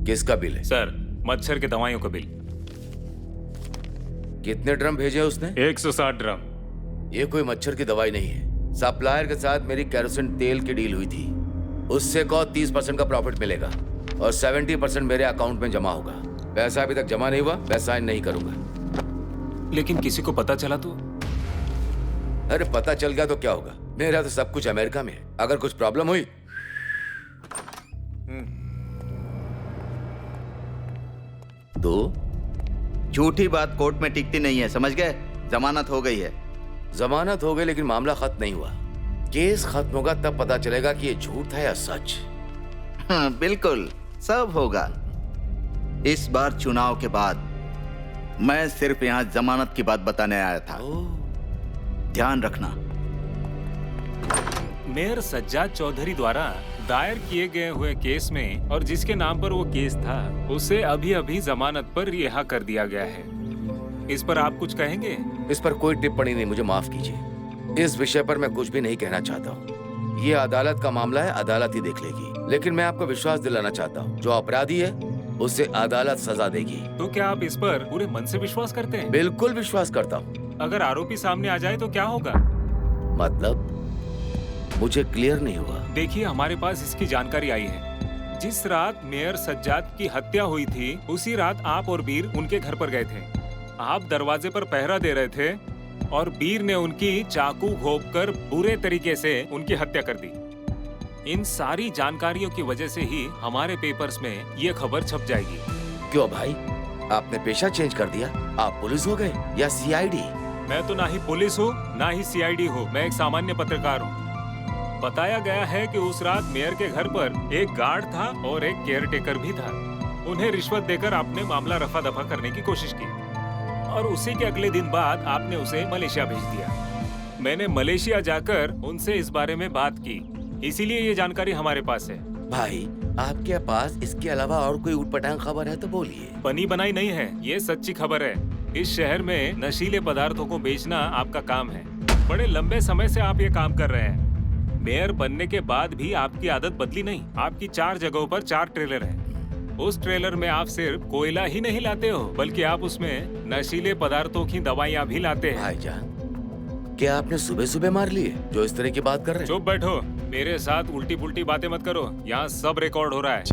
किसका बिल है? सर, मच्छर के दवाइयों का बिल। कितने ड्रम भेजे उसने? 160 ड्रम। ये कोई मच्छर की दवाई नहीं है। सप्लायर के साथ मेरी केरोसिन तेल की डील हुई थी। उससे कहो 30% का प्रॉफिट मिलेगा और 70% मेरे अकाउंट में जमा होगा। पैसा अभी तक जमा नहीं हुआ, मैं साइन नहीं करूंगा। लेकिन किसी को पता चला तो? अरे पता चल गया तो क्या होगा? मेरा तो सब कुछ अमेरिका में है। अगर कुछ प्रॉब्लम हुई तो झूठी बात कोर्ट में टिकती नहीं है, समझ गए? जमानत हो गई है। जमानत हो गई लेकिन मामला खत्म नहीं हुआ। केस खत्म होगा तब पता चलेगा कि ये झूठ था या सच। हाँ, बिल्कुल सब होगा। इस बार चुनाव के बाद मैं सिर्फ यहाँ जमानत की बात बताने आया था। ध्यान रखना। मेयर सज्जाद चौधरी द्वारा दायर किए गए हुए केस में और जिसके नाम पर वो केस था, उसे अभी अभी जमानत पर रिहा कर दिया गया है। इस पर आप कुछ कहेंगे? इस पर कोई टिप्पणी नहीं, मुझे माफ कीजिए। इस विषय पर मैं कुछ भी नहीं कहना चाहता हूँ। ये अदालत का मामला है, अदालत ही देख लेगी। लेकिन मैं आपको विश्वास दिलाना चाहता हूँ, जो अपराधी है उसे अदालत सजा देगी। तो क्या आप इस पर पूरे मन से विश्वास करते हैं? बिल्कुल विश्वास करता हूँ। अगर आरोपी सामने आ जाए तो क्या होगा? मतलब मुझे क्लियर नहीं हुआ। देखिए, हमारे पास इसकी जानकारी आई है। जिस रात मेयर सज्जाद की हत्या हुई थी, उसी रात आप और बीर उनके घर पर गए थे। आप दरवाजे पर पहरा दे रहे थे और बीर ने उनकी चाकू घोंपकर बुरे तरीके से उनकी हत्या कर दी। इन सारी जानकारियों की वजह से ही हमारे पेपर्स में ये खबर छप जाएगी। क्यों भाई, आपने पेशा चेंज कर दिया? आप पुलिस हो गए या सीआईडी? मैं तो ना ही पुलिस हूँ ना ही सीआईडी हूँ, मैं एक सामान्य पत्रकार हूँ। बताया गया है कि उस रात मेयर के घर पर एक गार्ड था और एक केयरटेकर भी था। उन्हें रिश्वत देकर आपने मामला रफा दफा करने की कोशिश की और उसी के अगले दिन बाद आपने उसे मलेशिया भेज दिया। मैंने मलेशिया जाकर उनसे इस बारे में बात की, इसीलिए ये जानकारी हमारे पास है। भाई, आपके पास इसके अलावा और कोई ऊटपटांग खबर है तो बोलिए। बनी बनाई नहीं है, ये सच्ची खबर है। इस शहर में नशीले पदार्थों को बेचना आपका काम है। बड़े लंबे समय से आप ये काम कर रहे हैं। मेयर बनने के बाद भी आपकी आदत बदली नहीं। आपकी 4 जगहों पर 4 ट्रेलर हैं। उस ट्रेलर में आप सिर्फ कोयला ही नहीं लाते हो, बल्कि आप उसमें नशीले पदार्थों की दवाइयाँ भी लाते हैं। भाईजान, क्या आपने सुबह सुबह मार लिए जो इस तरह की बात कर रहे हैं? चुप बैठो, मेरे साथ उल्टी पुल्टी बातें मत करो। यहाँ सब रिकॉर्ड हो रहा है।